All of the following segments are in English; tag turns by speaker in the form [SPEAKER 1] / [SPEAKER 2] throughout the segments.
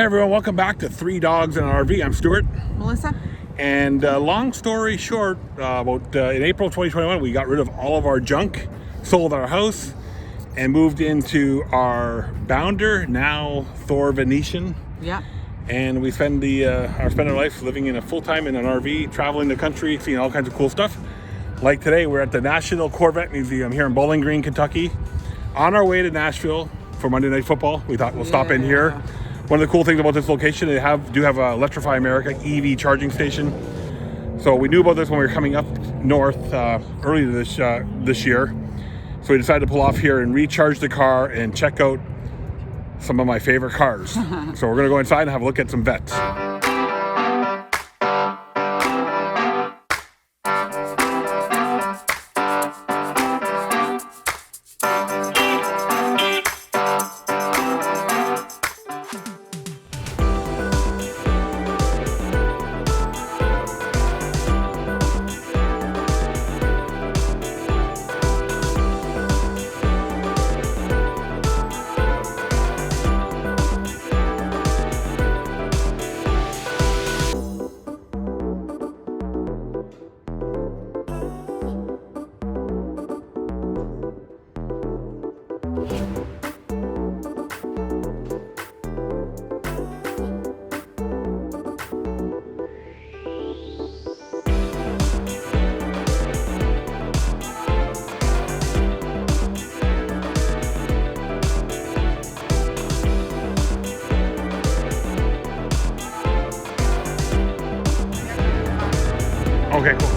[SPEAKER 1] Hey everyone, welcome back to Three Dogs in an RV. I'm Stuart.
[SPEAKER 2] Melissa.
[SPEAKER 1] And long story short, in April 2021, we got rid of all of our junk, sold our house, and moved into our Bounder, now Thor Venetian.
[SPEAKER 2] Yeah.
[SPEAKER 1] And we spend our life living in a full-time in an RV, traveling the country, seeing all kinds of cool stuff. Like today, we're at the National Corvette Museum here in Bowling Green, Kentucky. On our way to Nashville for Monday Night Football. We thought we'll stop in here. One of the cool things about this location, they do have a Electrify America EV charging station. So we knew about this when we were coming up north earlier this year. So we decided to pull off here and recharge the car and check out some of my favorite cars. So we're gonna go inside and have a look at some vets. Okay, cool.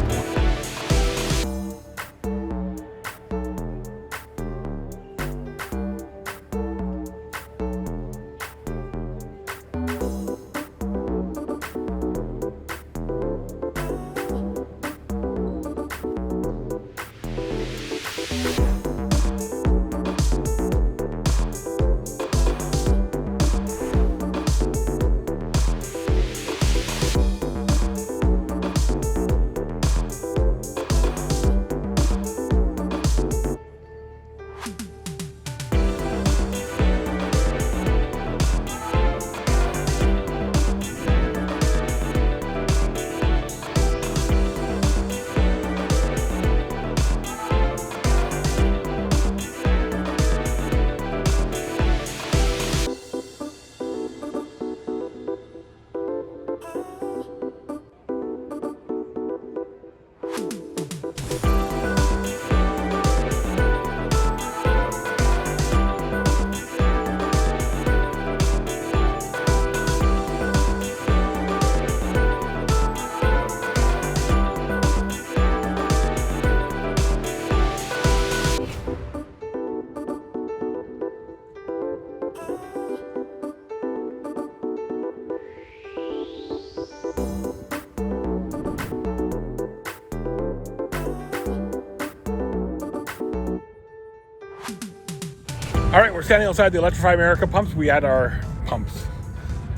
[SPEAKER 1] All right, we're standing outside the Electrify America pumps. We had our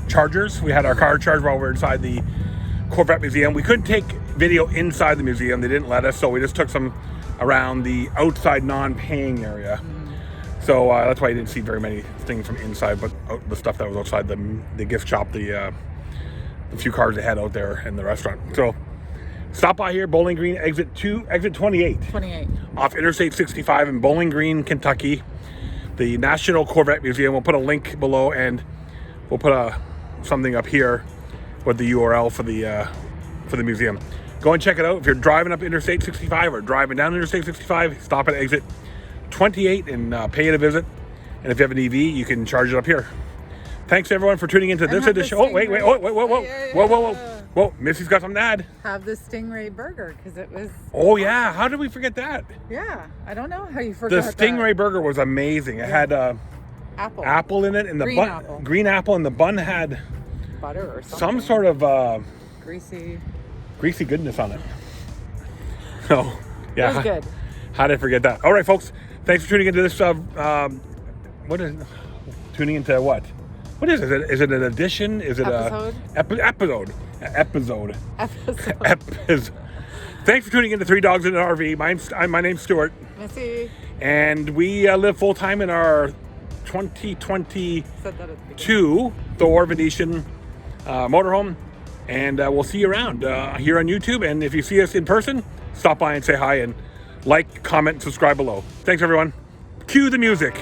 [SPEAKER 1] chargers. We had our car charged while we were inside the Corvette Museum. We couldn't take video inside the museum. They didn't let us, so we just took some around the outside non-paying area. So that's why you didn't see very many things from inside, but the stuff that was outside the gift shop, the few cars they had out there in the restaurant. So stop by here, Bowling Green, exit 28.
[SPEAKER 2] 28.
[SPEAKER 1] Off Interstate 65 in Bowling Green, Kentucky. The National Corvette Museum. We'll put a link below, and we'll put something up here with the URL for the museum. Go and check it out. If you're driving up Interstate 65 or driving down Interstate 65, stop at exit 28 and pay it a visit. And if you have an EV, you can charge it up here. Thanks everyone for tuning into this edition. Oh, wait, whoa, Missy's got something to add.
[SPEAKER 2] Have the Stingray burger, because it was...
[SPEAKER 1] Oh yeah, how did we forget that?
[SPEAKER 2] Yeah, I don't know how you forgot
[SPEAKER 1] The Stingray burger was amazing. It had apple in it, and the green apple, and the bun had
[SPEAKER 2] butter or something.
[SPEAKER 1] Some sort of
[SPEAKER 2] greasy
[SPEAKER 1] goodness on it. Oh, yeah.
[SPEAKER 2] It was good.
[SPEAKER 1] How did I forget that? All right, folks. Thanks for tuning into this. Tuning into what? What is it? Is it an edition? Is it
[SPEAKER 2] episode?
[SPEAKER 1] Episode. Thanks for tuning into Three Dogs in an RV. My name's Stuart.
[SPEAKER 2] Missy.
[SPEAKER 1] And we live full time in our 2022 Thor Venetian motorhome. And we'll see you around here on YouTube. And if you see us in person, stop by and say hi and like, comment, subscribe below. Thanks, everyone. Cue the music.